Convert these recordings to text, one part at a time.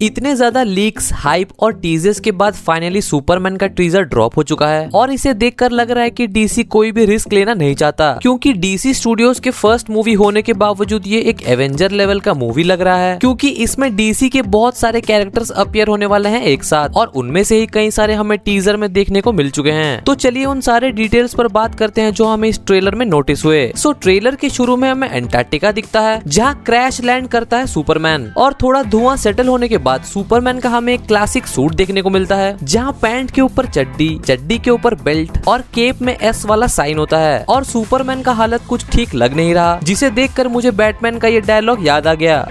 इतने ज्यादा leaks, hype और टीजर्स के बाद फाइनली सुपरमैन का टीजर ड्रॉप हो चुका है और इसे देखकर लग रहा है कि डीसी कोई भी रिस्क लेना नहीं चाहता, क्योंकि डीसी स्टूडियोज के फर्स्ट मूवी होने के बावजूद ये एक एवेंजर लेवल का मूवी लग रहा है, क्योंकि इसमें डीसी के बहुत सारे कैरेक्टर्स अपीयर होने वाले हैं एक साथ और उनमें से ही कई सारे हमें टीजर में देखने को मिल चुके हैं। तो चलिए उन सारे डिटेल्स पर बात करते हैं जो हमें इस ट्रेलर में नोटिस हुए। सो ट्रेलर के शुरू में हमें एंटार्क्टिका दिखता है जहाँ क्रैश लैंड करता है सुपरमैन और थोड़ा धुआं सेटल होने के बाद सुपरमैन का हमें एक क्लासिक सूट देखने को मिलता है जहाँ पैंट के ऊपर चड्डी, चड्डी के ऊपर बेल्ट और केप में एस वाला साइन होता है और सुपरमैन का हालत कुछ ठीक लग नहीं रहा, जिसे देखकर मुझे बैटमैन का ये डायलॉग याद आ गया।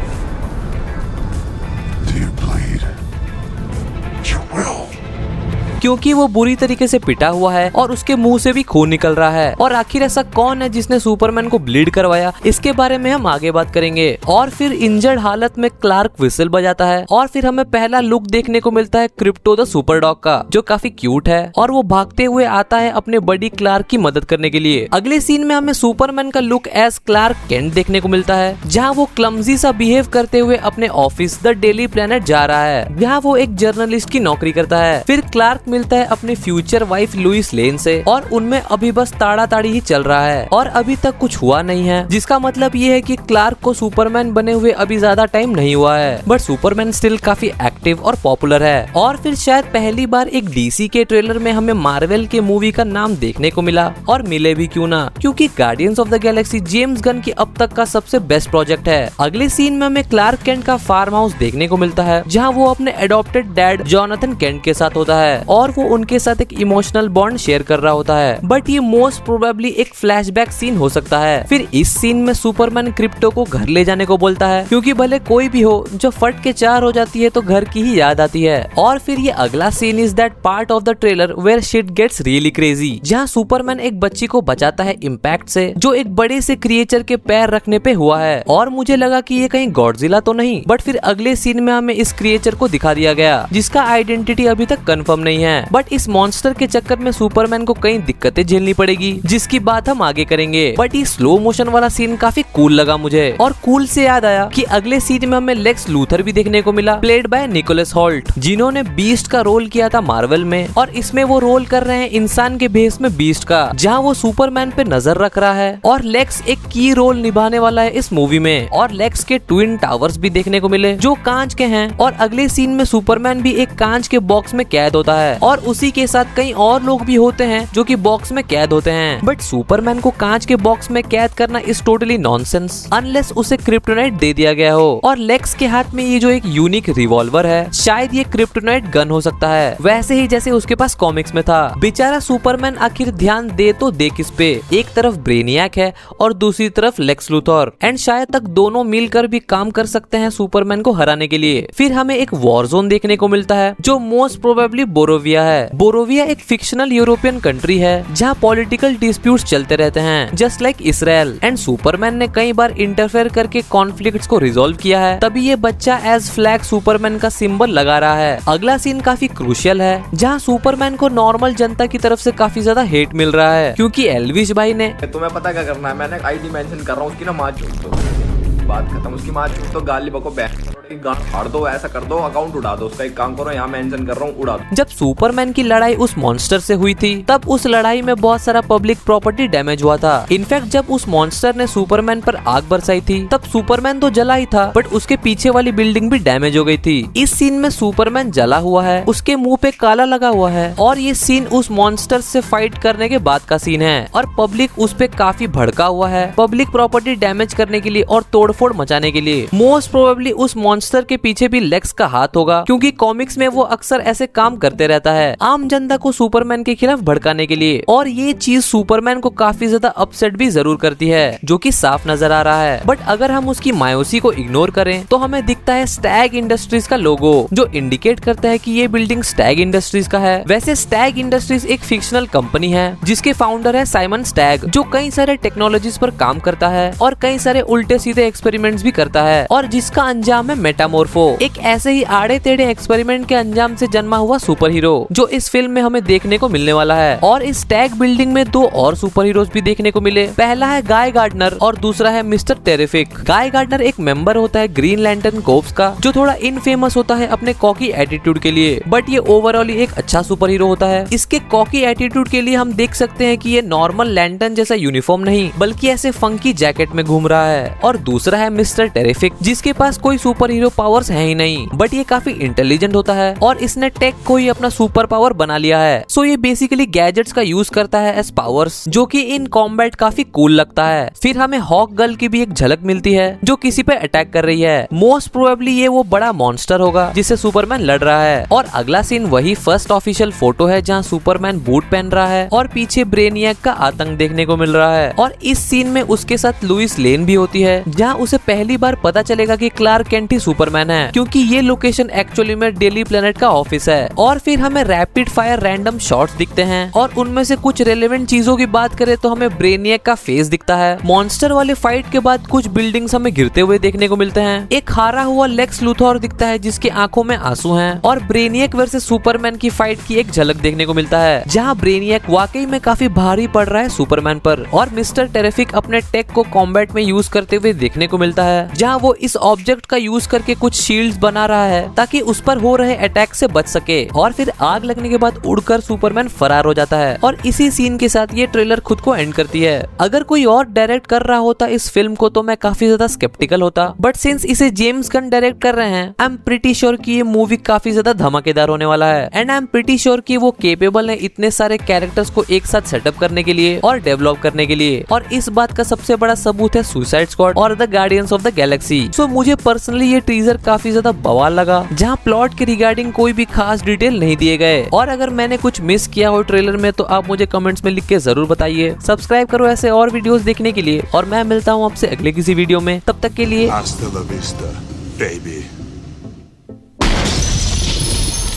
क्योंकि वो बुरी तरीके से पिटा हुआ है और उसके मुंह से भी खून निकल रहा है और आखिर ऐसा कौन है जिसने सुपरमैन को ब्लीड करवाया, इसके बारे में हम आगे बात करेंगे। और फिर इंजर्ड हालत में क्लार्क विसल बजाता है और फिर हमें पहला लुक देखने को मिलता है क्रिप्टो द सुपर डॉग का, जो काफी क्यूट है और वो भागते हुए आता है अपने बड़ी क्लार्क की मदद करने के लिए। अगले सीन में हमें सुपरमैन का लुक एज क्लार्क केंट देखने को मिलता है जहाँ वो क्लमजी सा बिहेव करते हुए अपने ऑफिस द डेली प्लेनेट जा रहा है, जहाँ वो एक जर्नलिस्ट की नौकरी करता है। फिर क्लार्क मिलता है अपनी फ्यूचर वाइफ लुइस लेन से और उनमें अभी बस ताड़ी ही चल रहा है और अभी तक कुछ हुआ नहीं है, जिसका मतलब ये है कि क्लार्क को सुपरमैन बने हुए अभी ज्यादा टाइम नहीं हुआ है, बट सुपरमैन स्टिल काफी एक्टिव और पॉपुलर है। और फिर शायद पहली बार एक डीसी के ट्रेलर में हमें मार्वल के मूवी का नाम देखने को मिला और मिले भी क्यों ना, क्योंकि guardians of the Galaxy James Gunn की अब तक का सबसे बेस्ट प्रोजेक्ट है। अगले सीन में हमें क्लार्क केंट का फार्म हाउस देखने को मिलता है जहाँ वो अपने एडॉप्टेड डैड जोनाथन केंट के साथ होता है और वो उनके साथ एक इमोशनल बॉन्ड शेयर कर रहा होता है, बट ये मोस्ट प्रोबेबली एक फ्लैशबैक सीन हो सकता है। फिर इस सीन में सुपरमैन क्रिप्टो को घर ले जाने को बोलता है, क्योंकि भले कोई भी हो जो फट के चार हो जाती है तो घर की ही याद आती है। और फिर ये अगला scene is that part of the trailer where shit gets really crazy, जहाँ सुपरमैन एक बच्ची को बचाता है इम्पैक्ट से, जो एक बड़े से क्रिएचर के पैर रखने पे हुआ है और मुझे लगा कि ये कहीं गॉडजिला तो नहीं, बट फिर अगले सीन में हमें इस क्रिएचर को दिखा दिया गया जिसका आइडेंटिटी अभी तक कंफर्म नहीं है, बट इस मॉन्स्टर के चक्कर में सुपरमैन को कई दिक्कतें झेलनी पड़ेगी, जिसकी बात हम आगे करेंगे। बट ये स्लो मोशन वाला सीन काफी कूल लगा मुझे और कूल से याद आया कि अगले सीन में हमें लेक्स लूथर भी देखने को मिला, प्लेड बाय निकोलस हॉल्ट, जिन्होंने बीस्ट का रोल किया था मार्वल में, और इसमें वो रोल कर रहे हैं इंसान के भेष में बीस्ट का, जहाँ वो सुपरमैन पे नजर रख रहा है। और लेक्स एक की रोल निभाने वाला है इस मूवी में और लेक्स के ट्विन टावर्स भी देखने को मिले जो कांच के हैं। और अगले सीन में सुपरमैन भी एक कांच के बॉक्स में कैद होता है और उसी के साथ कई और लोग भी होते हैं जो कि बॉक्स में कैद होते हैं, बट सुपरमैन को कांच के बॉक्स में कैद करना इज टोटली नॉनसेंस अनलेस उसे क्रिप्टोनाइट दे दिया गया हो। और लेक्स के हाथ में ये जो एक यूनिक रिवॉल्वर है, शायद ये क्रिप्टोनाइट गन हो सकता है, वैसे ही जैसे उसके पास कॉमिक्स में था। बेचारा सुपरमैन आखिर ध्यान दे तो दे किस पे, एक तरफ ब्रेनियक है और दूसरी तरफ लेक्स लूथर, एंड शायद तक दोनों मिलकर भी काम कर सकते हैं सुपरमैन को हराने के लिए। फिर हमें एक वॉर जोन देखने को मिलता है जो मोस्ट प्रोबेबली बोरोविया है। बोरोविया एक फिक्शनल यूरोपियन कंट्री है जहाँ पॉलिटिकल डिस्प्यूट्स चलते रहते हैं just like Israel, and Superman ने कई बार इंटरफेयर करके कॉन्फ्लिक्ट्स को रिजोल्व किया है, तभी ये बच्चा एज फ्लैग सुपरमैन का सिंबल लगा रहा है। अगला सीन काफी क्रूशियल है जहाँ सुपरमैन को नॉर्मल जनता की तरफ से काफी ज्यादा हेट मिल रहा है, क्योंकि एल्विश भाई ने तुम्हें पता क्या करना है, मैंने आईडी मेंशन कर रहा हूँ उसकी ना माँ चूक दो, बात खत्म। उसकी माँ चूक तो गाली बको गांड फाड़ दो, ऐसा कर दो, अकाउंट उड़ा दो उसका। एक काम करो, यहाँ मेंशन कर रहा हूँ, उड़ा दो। जब सुपरमैन की लड़ाई उस मॉन्स्टर से हुई थी तब उस लड़ाई में बहुत सारा पब्लिक प्रॉपर्टी डैमेज हुआ था। इनफैक्ट जब उस मॉन्स्टर ने सुपरमैन पर आग बरसाई थी तब सुपरमैन तो जला ही था, बट उसके पीछे वाली बिल्डिंग भी डैमेज हो गई थी। इस सीन में सुपरमैन जला हुआ है, उसके मुंह पे काला लगा हुआ है और ये सीन उस मॉन्स्टर से फाइट करने के बाद का सीन है और पब्लिक उस पे काफी भड़का हुआ है पब्लिक प्रॉपर्टी डैमेज करने के लिए और तोड़फोड़ मचाने के लिए। मोस्ट प्रोबेबली उस मॉन्स्टर के पीछे लेक्स का हाथ होगा, क्योंकि कॉमिक्स में वो अक्सर ऐसे काम करते रहता है आम जनता को सुपरमैन के खिलाफ भड़काने के लिए, और ये चीज सुपरमैन को काफी ज्यादा अपसेट भी जरूर करती है, जो कि साफ नजर आ रहा है। बट अगर हम उसकी मायूसी को इग्नोर करें तो हमें दिखता है स्टैग इंडस्ट्रीज का लोगो, जो इंडिकेट करता है कि ये बिल्डिंग स्टैग इंडस्ट्रीज का है। वैसे स्टैग इंडस्ट्रीज एक फिक्शनल कंपनी है जिसके फाउंडर है साइमन स्टैग, जो कई सारे टेक्नोलॉजीज पर काम करता है और कई सारे उल्टे सीधे एक्सपेरिमेंट्स भी करता है और जिसका अंजाम है मेटामॉर्फो, एक ऐसे ही आड़े टेढ़े एक्सपेरिमेंट के अंजाम से जन्मा हुआ सुपर हीरो जो इस फिल्म में हमें देखने को मिलने वाला है। और इस टैग बिल्डिंग में दो और सुपर हीरोज भी देखने को मिले। पहला है गाय गार्डनर और दूसरा है मिस्टर टेरिफिक। गाय गार्डनर एक मेंबर होता है ग्रीन लैंटर्न कोर्प्स का, जो थोड़ा इनफेमस होता है अपने कॉकी एटीट्यूड के लिए, बट ये ओवरऑल एक अच्छा सुपर हीरो होता है। इसके कॉकी एटीट्यूड के लिए हम देख सकते हैं कि ये नॉर्मल लैंटर्न जैसा यूनिफॉर्म नहीं बल्कि ऐसे फंकी जैकेट में घूम रहा है। और दूसरा है मिस्टर टेरिफिक, जिसके पास कोई सुपर हीरो पावर्स है ही नहीं, बट ये काफी इंटेलिजेंट होता है और इसने टेक को ही अपना सुपर पावर बना लिया है। सो ये बेसिकली गैजेट्स का यूज करता है एज पावर्स, जो कि इन कॉम्बैट काफी कूल लगता है। फिर हमें हॉक गर्ल की भी एक झलक मिलती है जो किसी पे अटैक कर रही है। मोस्ट प्रोबेबली ये वो बड़ा मॉन्स्टर होगा जिससे सुपरमैन लड़ रहा है। और अगला सीन वही फर्स्ट ऑफिशियल फोटो है जहाँ सुपरमैन बूट पहन रहा है और पीछे ब्रेनियक का आतंक देखने को मिल रहा है। और इस सीन में उसके साथ लुइस लेन भी होती है, जहाँ उसे पहली बार पता चलेगा कि क्लार्क केंट ही सुपरमैन है, क्योंकि ये लोकेशन एक्चुअली में डेली प्लेनेट का ऑफिस है। और फिर हमें रैपिड फायर रैंडम शॉट्स दिखते हैं और उनमें से कुछ रेलेवेंट चीजों की बात करें तो हमें ब्रेनियक का फेस दिखता है। मॉन्स्टर वाले फाइट के बाद कुछ बिल्डिंग्स हमें गिरते हुए देखने को मिलते हैं। एक हारा हुआ लेक्स लूथर दिखता है जिसकी आंखों में आंसू हैं। और ब्रेनियक वर्सेस सुपरमैन की फाइट की एक झलक देखने को मिलता है, जहां ब्रेनियक वाकई में काफी भारी पड़ रहा है सुपरमैन पर। और मिस्टर टेरिफिक अपने टेक को कॉम्बैट में यूज करते हुए देखने को मिलता है, जहां वो इस ऑब्जेक्ट का यूज करके कुछ शील्ड्स बना रहा है ताकि उस पर हो रहे अटैक से बच सके। और फिर आग लगने के बाद उड़कर सुपरमैन फरार हो जाता है। और इसी सीन के साथ ये ट्रेलर खुद को एंड करती है। अगर कोई और डायरेक्ट कर रहा होता इस फिल्म को तो मैं काफी ज्यादा स्केप्टिकल होता, बट सिंस इसे जेम्स गन डायरेक्ट कर रहे हैं, आई एम प्रीटी श्योर कि ये मूवी काफी ज्यादा धमाकेदार होने वाला है। And I am pretty sure कि वो केपेबल है इतने सारे कैरेक्टर्स को एक साथ सेटअप करने के लिए और डेवलप करने के लिए। और इस बात का सबसे बड़ा सबूत है सुसाइड स्क्वाड और the Guardians of the Galaxy. So मुझे पर्सनली ये टीजर काफी ज्यादा बवाल लगा, जहाँ प्लॉट के रिगार्डिंग कोई भी खास डिटेल नहीं दिए गए। और अगर मैंने कुछ मिस किया हो ट्रेलर में तो आप मुझे कमेंट्स में लिख के जरूर बताइए। सब्सक्राइब करो ऐसे और वीडियोस देखने के लिए, और मैं मिलता हूँ आपसे अगले किसी वीडियो में। तब तक के लिए Hasta la vista, baby.